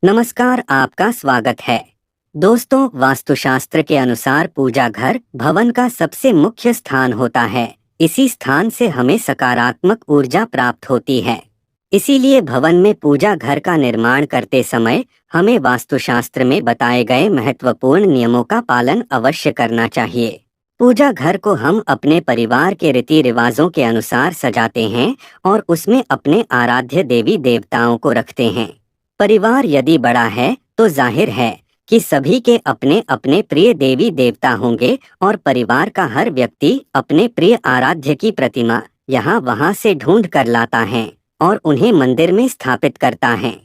नमस्कार, आपका स्वागत है। दोस्तों, वास्तुशास्त्र के अनुसार पूजा घर भवन का सबसे मुख्य स्थान होता है। इसी स्थान से हमें सकारात्मक ऊर्जा प्राप्त होती है। इसीलिए भवन में पूजा घर का निर्माण करते समय हमें वास्तुशास्त्र में बताए गए महत्वपूर्ण नियमों का पालन अवश्य करना चाहिए। पूजा घर को हम अपने परिवार के रीति रिवाजों के अनुसार सजाते हैं और उसमें अपने आराध्य देवी देवताओं को रखते हैं। परिवार यदि बड़ा है तो जाहिर है कि सभी के अपने अपने प्रिय देवी देवता होंगे और परिवार का हर व्यक्ति अपने प्रिय आराध्य की प्रतिमा यहाँ वहाँ से ढूंढ कर लाता है और उन्हें मंदिर में स्थापित करता है।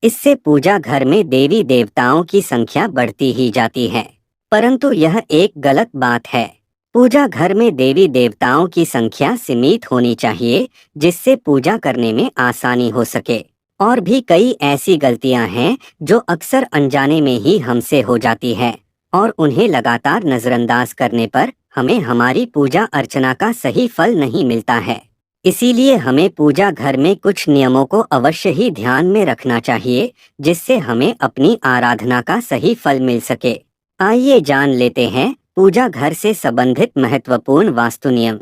इससे पूजा घर में देवी देवताओं की संख्या बढ़ती ही जाती है, परंतु यह एक गलत बात है। पूजा घर में देवी देवताओं की संख्या सीमित होनी चाहिए, जिससे पूजा करने में आसानी हो सके। और भी कई ऐसी गलतियां हैं जो अक्सर अनजाने में ही हमसे हो जाती है और उन्हें लगातार नजरअंदाज करने पर हमें हमारी पूजा अर्चना का सही फल नहीं मिलता है। इसीलिए हमें पूजा घर में कुछ नियमों को अवश्य ही ध्यान में रखना चाहिए, जिससे हमें अपनी आराधना का सही फल मिल सके। आइए जान लेते हैं पूजा घर से संबंधित महत्वपूर्ण वास्तु नियम।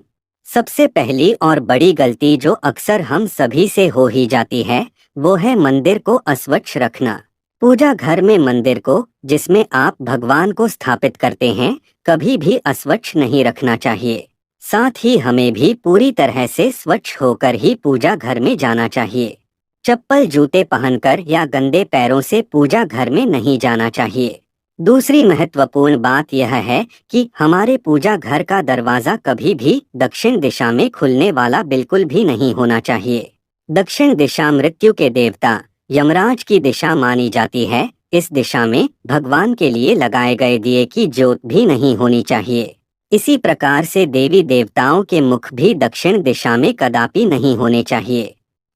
सबसे पहली और बड़ी गलती जो अक्सर हम सभी से हो ही जाती है, वो है मंदिर को अस्वच्छ रखना। पूजा घर में मंदिर को, जिसमें आप भगवान को स्थापित करते हैं, कभी भी अस्वच्छ नहीं रखना चाहिए। साथ ही हमें भी पूरी तरह से स्वच्छ होकर ही पूजा घर में जाना चाहिए। चप्पल जूते पहनकर या गंदे पैरों से पूजा घर में नहीं जाना चाहिए। दूसरी महत्वपूर्ण बात यह है कि हमारे पूजा घर का दरवाजा कभी भी दक्षिण दिशा में खुलने वाला बिल्कुल भी नहीं होना चाहिए। दक्षिण दिशा मृत्यु के देवता यमराज की दिशा मानी जाती है। इस दिशा में भगवान के लिए लगाए गए दिए की ज्योत भी नहीं होनी चाहिए। इसी प्रकार से देवी देवताओं के मुख भी दक्षिण दिशा में कदापि नहीं होने चाहिए।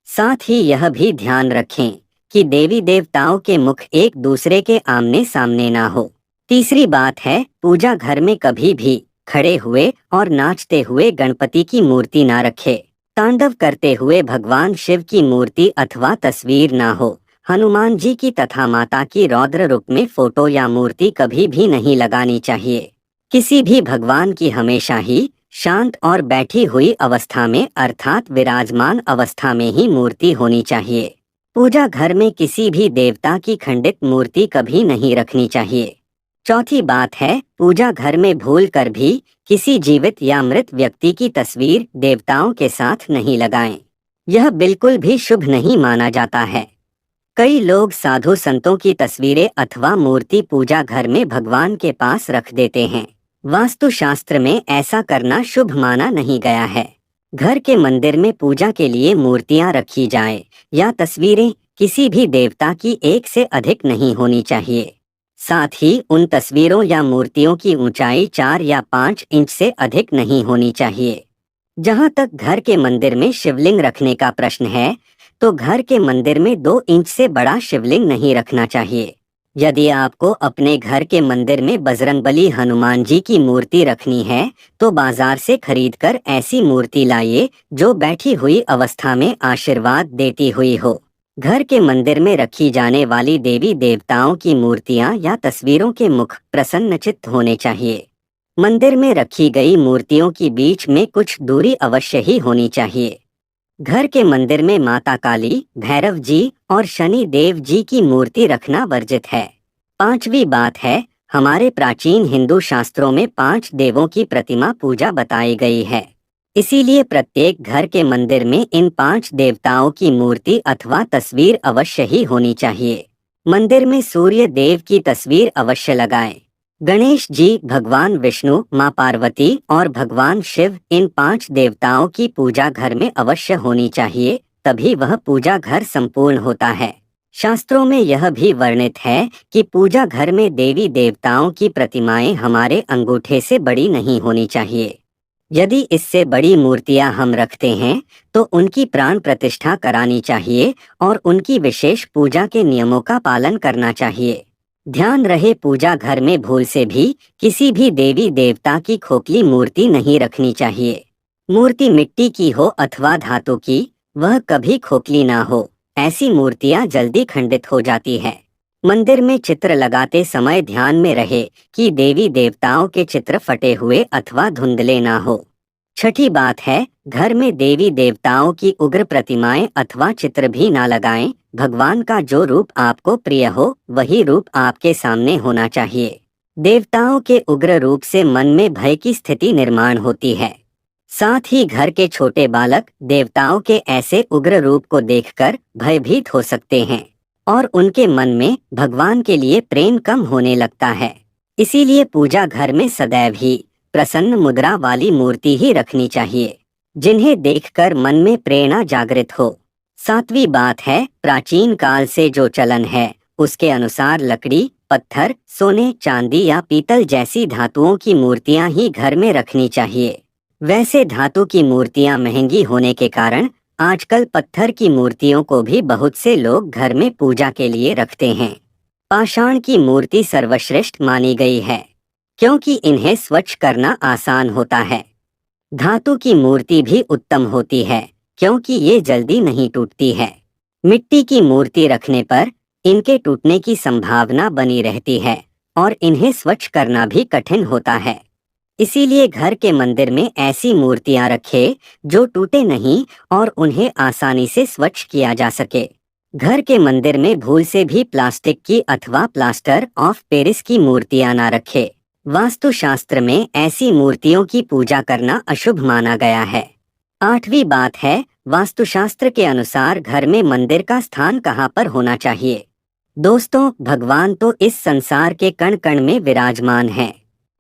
साथ ही यह भी ध्यान रखें कि देवी देवताओं के मुख एक दूसरे के आमने सामने ना हो। तीसरी बात है, पूजा घर में कभी भी खड़े हुए और नाचते हुए गणपति की मूर्ति ना रखे। तांडव करते हुए भगवान शिव की मूर्ति अथवा तस्वीर ना हो। हनुमान जी की तथा माता की रौद्र रूप में फोटो या मूर्ति कभी भी नहीं लगानी चाहिए। किसी भी भगवान की हमेशा ही शांत और बैठी हुई अवस्था में अर्थात विराजमान अवस्था में ही मूर्ति होनी चाहिए। पूजा घर में किसी भी देवता की खंडित मूर्ति कभी नहीं रखनी चाहिए। चौथी बात है, पूजा घर में भूल कर भी किसी जीवित या मृत व्यक्ति की तस्वीर देवताओं के साथ नहीं लगाएं। यह बिल्कुल भी शुभ नहीं माना जाता है। कई लोग साधु संतों की तस्वीरें अथवा मूर्ति पूजा घर में भगवान के पास रख देते हैं। वास्तुशास्त्र में ऐसा करना शुभ माना नहीं गया है। घर के मंदिर में पूजा के लिए मूर्तियां रखी जाए या तस्वीरें किसी भी देवता की एक से अधिक नहीं होनी चाहिए। साथ ही उन तस्वीरों या मूर्तियों की ऊंचाई 4 या 5 इंच से अधिक नहीं होनी चाहिए। जहां तक घर के मंदिर में शिवलिंग रखने का प्रश्न है, तो घर के मंदिर में 2 इंच से बड़ा शिवलिंग नहीं रखना चाहिए। यदि आपको अपने घर के मंदिर में बजरंगबली हनुमान जी की मूर्ति रखनी है, तो बाजार से खरीदकर ऐसी मूर्ति लाइए जो बैठी हुई अवस्था में आशीर्वाद देती हुई हो। घर के मंदिर में रखी जाने वाली देवी देवताओं की मूर्तियां या तस्वीरों के मुख प्रसन्नचित्त होने चाहिए। मंदिर में रखी गई मूर्तियों की बीच में कुछ दूरी अवश्य ही होनी चाहिए। घर के मंदिर में माता काली, भैरव जी और शनि देव जी की मूर्ति रखना वर्जित है। पांचवी बात है, हमारे प्राचीन हिंदू शास्त्रों में 5 देवों की प्रतिमा पूजा बताई गई है। इसीलिए प्रत्येक घर के मंदिर में इन 5 देवताओं की मूर्ति अथवा तस्वीर अवश्य ही होनी चाहिए। मंदिर में सूर्य देव की तस्वीर अवश्य लगाएं। गणेश जी, भगवान विष्णु, माँ पार्वती और भगवान शिव, इन 5 देवताओं की पूजा घर में अवश्य होनी चाहिए, तभी वह पूजा घर संपूर्ण होता है। शास्त्रों में यह भी वर्णित है कि पूजा घर में देवी देवताओं की प्रतिमाएं हमारे अंगूठे से बड़ी नहीं होनी चाहिए। यदि इससे बड़ी मूर्तियां हम रखते हैं तो उनकी प्राण प्रतिष्ठा करानी चाहिए और उनकी विशेष पूजा के नियमों का पालन करना चाहिए। ध्यान रहे, पूजा घर में भूल से भी किसी भी देवी देवता की खोखली मूर्ति नहीं रखनी चाहिए। मूर्ति मिट्टी की हो अथवा धातु की, वह कभी खोखली ना हो। ऐसी मूर्तियां जल्दी खंडित हो जाती है। मंदिर में चित्र लगाते समय ध्यान में रहे कि देवी देवताओं के चित्र फटे हुए अथवा धुंधले ना हो। छठी बात है, घर में देवी देवताओं की उग्र प्रतिमाएं अथवा चित्र भी ना लगाएं। भगवान का जो रूप आपको प्रिय हो वही रूप आपके सामने होना चाहिए। देवताओं के उग्र रूप से मन में भय की स्थिति निर्माण होती है। साथ ही घर के छोटे बालक देवताओं के ऐसे उग्र रूप को देखकर भयभीत हो सकते हैं और उनके मन में भगवान के लिए प्रेम कम होने लगता है। इसीलिए पूजा घर में सदैव ही प्रसन्न मुद्रा वाली मूर्ति ही रखनी चाहिए, जिन्हें देखकर मन में प्रेरणा जागृत हो। सातवीं बात है, प्राचीन काल से जो चलन है उसके अनुसार लकड़ी, पत्थर, सोने, चांदी या पीतल जैसी धातुओं की मूर्तियां ही घर में रखनी चाहिए। वैसे धातु की मूर्तियां महंगी होने के कारण आजकल पत्थर की मूर्तियों को भी बहुत से लोग घर में पूजा के लिए रखते हैं। पाषाण की मूर्ति सर्वश्रेष्ठ मानी गई है, क्योंकि इन्हें स्वच्छ करना आसान होता है। धातु की मूर्ति भी उत्तम होती है, क्योंकि ये जल्दी नहीं टूटती है। मिट्टी की मूर्ति रखने पर इनके टूटने की संभावना बनी रहती है और इन्हें स्वच्छ करना भी कठिन होता है। इसीलिए घर के मंदिर में ऐसी मूर्तियां रखें जो टूटे नहीं और उन्हें आसानी से स्वच्छ किया जा सके। घर के मंदिर में भूल से भी प्लास्टिक की अथवा प्लास्टर ऑफ पेरिस की मूर्तियां ना रखें। वास्तुशास्त्र में ऐसी मूर्तियों की पूजा करना अशुभ माना गया है। आठवीं बात है, वास्तुशास्त्र के अनुसार घर में मंदिर का स्थान कहाँ पर होना चाहिए। दोस्तों, भगवान तो इस संसार के कण कण में विराजमान हैं,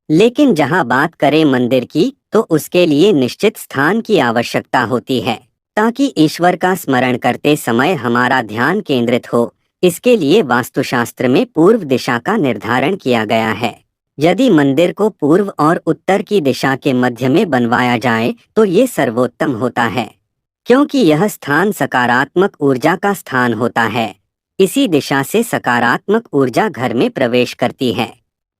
लेकिन जहाँ बात करें मंदिर की तो उसके लिए निश्चित स्थान की आवश्यकता होती है, ताकि ईश्वर का स्मरण करते समय हमारा ध्यान केंद्रित हो। इसके लिए वास्तुशास्त्र में पूर्व दिशा का निर्धारण किया गया है। यदि मंदिर को पूर्व और उत्तर की दिशा के मध्य में बनवाया जाए तो ये सर्वोत्तम होता है, क्योंकि यह स्थान सकारात्मक ऊर्जा का स्थान होता है। इसी दिशा से सकारात्मक ऊर्जा घर में प्रवेश करती है।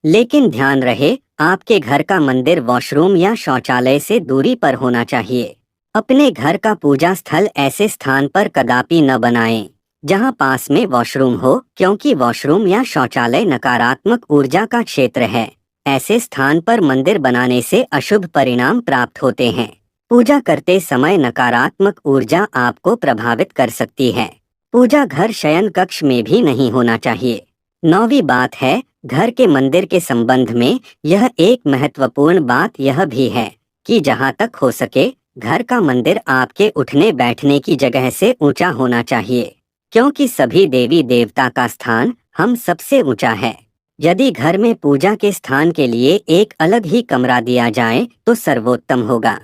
लेकिन ध्यान रहे, आपके घर का मंदिर वॉशरूम या शौचालय से दूरी पर होना चाहिए। अपने घर का पूजा स्थल ऐसे स्थान पर कदापि न बनाएं जहां पास में वॉशरूम हो, क्योंकि वॉशरूम या शौचालय नकारात्मक ऊर्जा का क्षेत्र है। ऐसे स्थान पर मंदिर बनाने से अशुभ परिणाम प्राप्त होते हैं। पूजा करते समय नकारात्मक ऊर्जा आपको प्रभावित कर सकती है। पूजा घर शयन कक्ष में भी नहीं होना चाहिए। नौवीं बात है, घर के मंदिर के संबंध में यह एक महत्वपूर्ण बात यह भी है कि जहां तक हो सके घर का मंदिर आपके उठने बैठने की जगह से ऊंचा होना चाहिए, क्योंकि सभी देवी देवता का स्थान हम सबसे ऊंचा है। यदि घर में पूजा के स्थान के लिए एक अलग ही कमरा दिया जाए तो सर्वोत्तम होगा।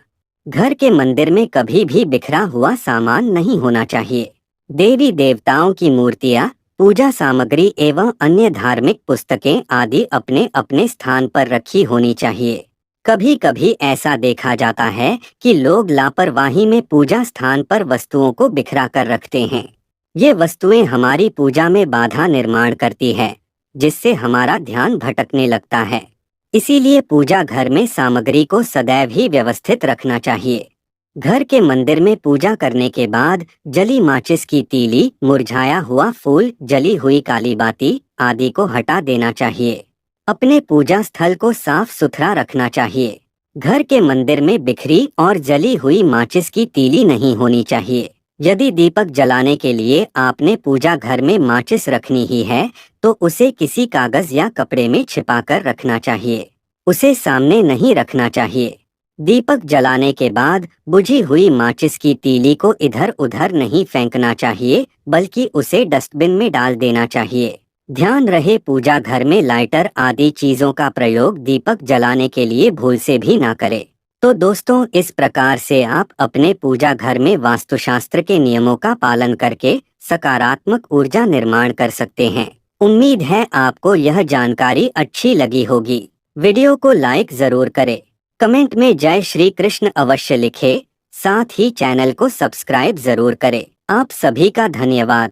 घर के मंदिर में कभी भी बिखरा हुआ सामान नहीं होना चाहिए। देवी देवताओं की मूर्तियां, पूजा सामग्री एवं अन्य धार्मिक पुस्तकें आदि अपने अपने स्थान पर रखी होनी चाहिए। कभी कभी ऐसा देखा जाता है कि लोग लापरवाही में पूजा स्थान पर वस्तुओं को बिखरा कर रखते हैं। ये वस्तुएं हमारी पूजा में बाधा निर्माण करती है, जिससे हमारा ध्यान भटकने लगता है। इसीलिए पूजा घर में सामग्री को सदैव ही व्यवस्थित रखना चाहिए। घर के मंदिर में पूजा करने के बाद जली माचिस की तीली, मुरझाया हुआ फूल, जली हुई काली बाती आदि को हटा देना चाहिए। अपने पूजा स्थल को साफ सुथरा रखना चाहिए। घर के मंदिर में बिखरी और जली हुई माचिस की तीली नहीं होनी चाहिए। यदि दीपक जलाने के लिए आपने पूजा घर में माचिस रखनी ही है तो उसे किसी कागज या कपड़े में छिपाकर रखना चाहिए। उसे सामने नहीं रखना चाहिए। दीपक जलाने के बाद बुझी हुई माचिस की तीली को इधर उधर नहीं फेंकना चाहिए, बल्कि उसे डस्टबिन में डाल देना चाहिए। ध्यान रहे, पूजा घर में लाइटर आदि चीजों का प्रयोग दीपक जलाने के लिए भूल से भी ना करें। तो दोस्तों, इस प्रकार से आप अपने पूजा घर में वास्तुशास्त्र के नियमों का पालन करके सकारात्मक ऊर्जा निर्माण कर सकते हैं। उम्मीद है आपको यह जानकारी अच्छी लगी होगी। वीडियो को लाइक जरूर करें, कमेंट में जय श्री कृष्ण अवश्य लिखें, साथ ही चैनल को सब्सक्राइब जरूर करें। आप सभी का धन्यवाद।